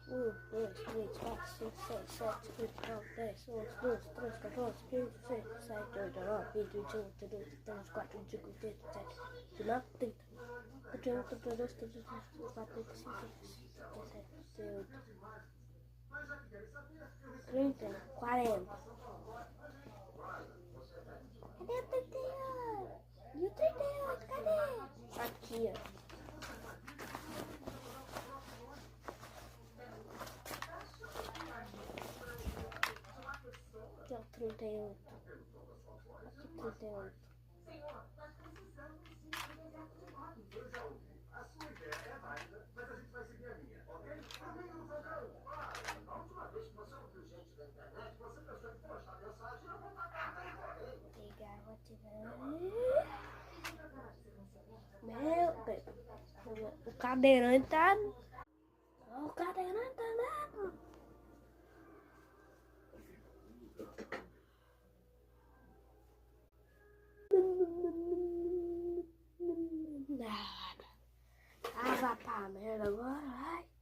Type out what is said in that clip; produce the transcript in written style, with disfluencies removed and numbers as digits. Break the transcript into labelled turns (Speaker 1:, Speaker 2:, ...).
Speaker 1: 2, 3, 4, 5, 6, 7, 8, 9, 10, 11, 12, 13, 14, 15, 16, 17, 18, 19, 20, 21, 22, 23, 24, 25, 26, 27, 29, 30, 31, 32, 33, 34, 35, 36, 37, 38, 30, 40. Cadê o 31? E o 38, cadê? Aqui, ó. Aqui é o 38. Aqui 38. Pegar o ativar. Meu Deus. O cadeirante tá. O cadeirante tá dando. Nada. Ah, vai pra merda agora, vai.